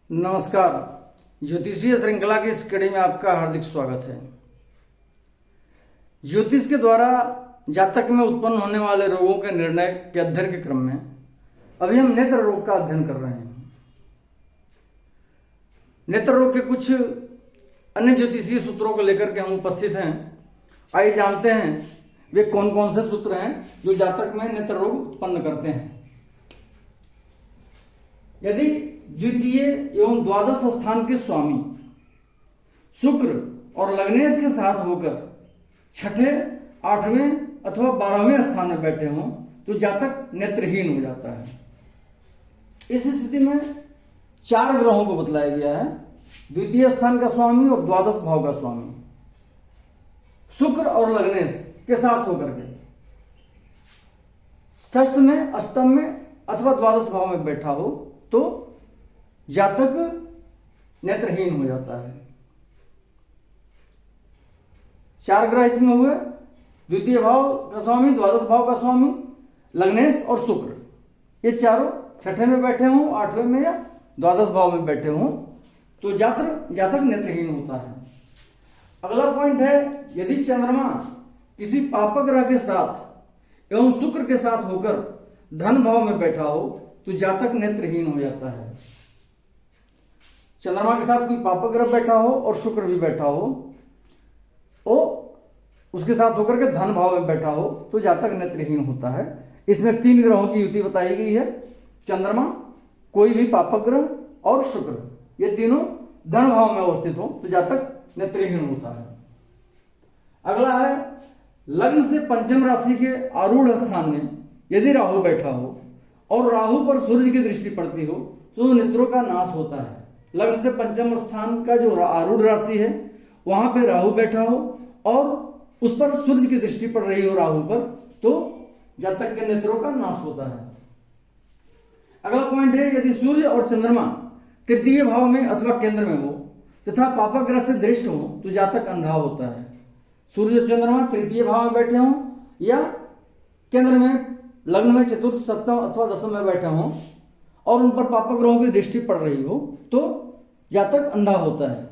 नमस्कार। ज्योतिषीय श्रृंखला की इस कड़ी में आपका हार्दिक स्वागत है। ज्योतिष के द्वारा जातक में उत्पन्न होने वाले रोगों के निर्णय के अध्ययन के क्रम में अभी हम नेत्र रोग का अध्ययन कर रहे हैं। नेत्र रोग के कुछ अन्य ज्योतिषीय सूत्रों को लेकर के हम उपस्थित हैं। आइए जानते हैं वे कौन कौन से सूत्र हैं जो जातक में नेत्र रोग उत्पन्न करते हैं। यदि द्वितीय एवं द्वादश स्थान के स्वामी शुक्र और लग्नेश के साथ होकर छठे, आठवें अथवा 12वें स्थान में बैठे हों तो जातक नेत्रहीन हो जाता है। इस स्थिति में 4 ग्रहों को बतलाया गया है, द्वितीय स्थान का स्वामी और द्वादश भाव का स्वामी शुक्र और लग्नेश के साथ होकर के षष्ठ में, अष्टम में अथवा द्वादश भाव में बैठा हो तो जातक नेत्रहीन हो जाता है। 4 ग्रह इसमें हुए, द्वितीय भाव का स्वामी, द्वादश भाव का स्वामी, लग्नेश और शुक्र, ये चारों छठे में बैठे हों, 8वें में या द्वादश भाव में बैठे हों तो जातक नेत्रहीन होता है। अगला पॉइंट है, यदि चंद्रमा किसी पाप ग्रह के साथ एवं शुक्र के साथ होकर धन भाव में बैठा हो तो जातक नेत्रहीन हो जाता है। चंद्रमा के साथ कोई पाप ग्रह बैठा हो और शुक्र भी बैठा हो और उसके साथ होकर के धन भाव में बैठा हो तो जातक नेत्रहीन होता है। इसमें 3 ग्रहों की युति बताई गई है, चंद्रमा, कोई भी पाप ग्रह और शुक्र, ये तीनों धन भाव में अवस्थित हो तो जातक नेत्रहीन होता है। अगला है, लग्न से पंचम राशि के आरूढ़ स्थान में यदि राहु बैठा हो और राहु पर सूर्य की दृष्टि पड़ती हो तो नेत्रों का नाश होता है। लग्न से पंचम स्थान का जो आरूढ़ राशि है वहां पे राहु बैठा हो और उस पर सूर्य की दृष्टि पड़ रही हो राहु पर तो जातक के नेत्रों का नाश होता है। अगला पॉइंट है, यदि सूर्य और चंद्रमा तृतीय भाव में अथवा केंद्र में हो तथा पापग्रह से दृष्ट हो तो जातक अंधा होता है। सूर्य और चंद्रमा तृतीय भाव में बैठे हों या केंद्र में, लग्न में चतुर्थ, सप्तम अथवा दशम में बैठे हों और उन पर पापग्रहों की दृष्टि पड़ रही हो तो जातक अंधा होता है।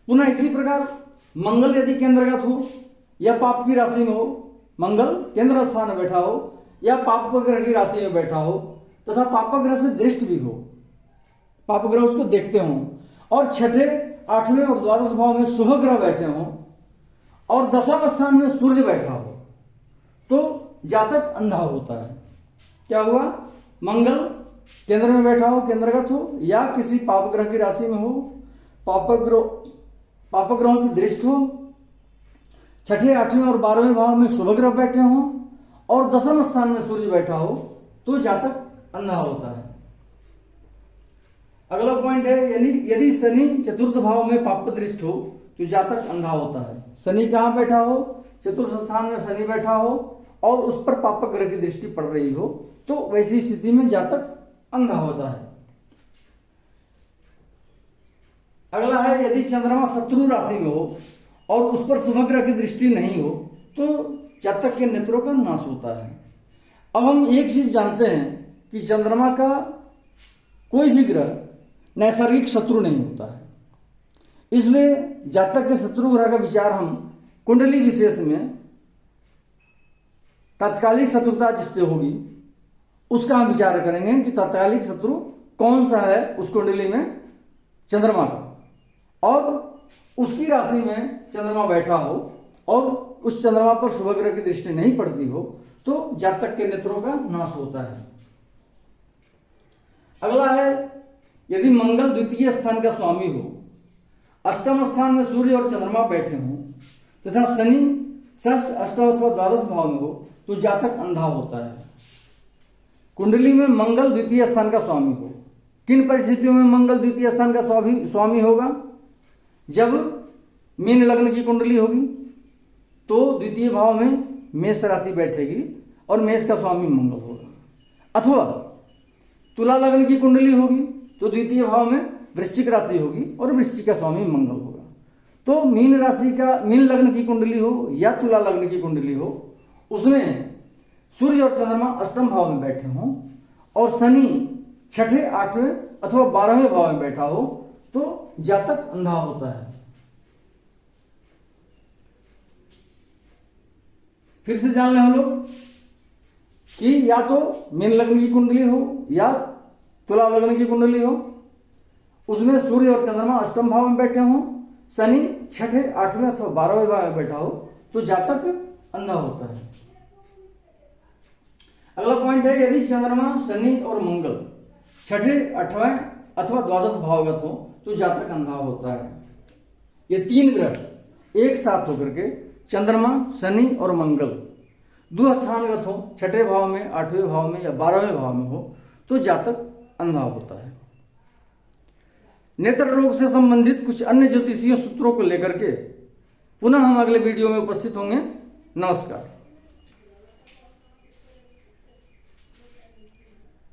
पुनः इसी प्रकार मंगल यदि केंद्रगत हो या पाप की राशि में हो, मंगल केंद्र स्थान में बैठा हो या पाप ग्रह की राशि में बैठा हो तथा पाप ग्रह से दृष्ट भी हो, पाप ग्रह उसको देखते हों और छठे, 8वें और द्वादश भाव में शुभ ग्रह बैठे हों और दशम स्थान में सूर्य बैठा हो तो जातक अंधा होता है। क्या हुआ, मंगल केंद्र में बैठा हो, केंद्रगत हो या किसी पाप ग्रह की राशि में हो, पाप ग्रहों से दृष्ट हो, छठे, 8वें और 12वें भाव में शुभ ग्रह बैठे हों और दशम स्थान में सूर्य बैठा हो तो जातक अंधा होता है। अगला पॉइंट है, यदि शनि चतुर्थ भाव में पाप दृष्ट हो तो जातक अंधा होता है। शनि कहां बैठा हो, चतुर्थ स्थान में शनि बैठा हो और उस पर पाप ग्रह की दृष्टि पड़ रही हो तो वैसी स्थिति में जातक अंधा होता है। अगला है, यदि चंद्रमा शत्रु राशि में हो और उस पर शुभ ग्रह की दृष्टि नहीं हो तो जातक के नेत्रों का नाश होता है। अब हम एक चीज जानते हैं कि चंद्रमा का कोई भी ग्रह नैसर्गिक शत्रु नहीं होता है, इसलिए जातक के शत्रु ग्रह का विचार हम कुंडली विशेष में तात्कालिक शत्रुता जिससे होगी उसका हम विचार करेंगे कि तात्कालिक शत्रु कौन सा है उस कुंडली में चंद्रमा का, और उसकी राशि में चंद्रमा बैठा हो और उस चंद्रमा पर शुभ ग्रह की दृष्टि नहीं पड़ती हो तो जातक के नेत्रों का नाश होता है। अगला है, यदि मंगल द्वितीय स्थान का स्वामी हो, अष्टम स्थान में सूर्य और चंद्रमा बैठे हों तथा शनि षष्ठ, अष्टम अथवा द्वादश भाव में हो तो जातक अंधा होता है। कुंडली में मंगल द्वितीय स्थान का स्वामी हो, किन परिस्थितियों में मंगल द्वितीय स्थान का स्वामी होगा, जब मीन लग्न की कुंडली होगी तो द्वितीय भाव में मेष राशि बैठेगी और मेष का स्वामी मंगल होगा, अथवा तुला लग्न की कुंडली होगी तो द्वितीय भाव में वृश्चिक राशि होगी और वृश्चिक का स्वामी मंगल होगा। तो मीन राशि का, मीन लग्न की कुंडली हो या तुला लग्न की कुंडली हो, उसमें सूर्य और चंद्रमा अष्टम भाव में बैठे हों और शनि छठे, 8वें अथवा 12वें भाव में बैठा हो तो जातक अंधा होता है। फिर से जान लें हम लोग कि या तो मीन लग्न की कुंडली हो या तुला लग्न की कुंडली हो, उसमें सूर्य और चंद्रमा अष्टम भाव में बैठे हों, शनि 6ठे 8वें अथवा 12वें भाव में बैठा हो तो जातक अंधा होता है। अगला पॉइंट है यदि चंद्रमा, शनि और मंगल 6ठे 8वें अथवा 12 भावगत हो तो जातक अंधा होता है। ये 3 ग्रह एक साथ होकर के चंद्रमा, शनि और मंगल द्विस्थानगत हो, 6ठे भाव में, 8वें भाव में या 12वें भाव में हो तो जातक अंधा होता है। नेत्र रोग से संबंधित कुछ अन्य ज्योतिषीय सूत्रों को लेकर के पुनः हम अगले वीडियो में उपस्थित होंगे। नमस्कार।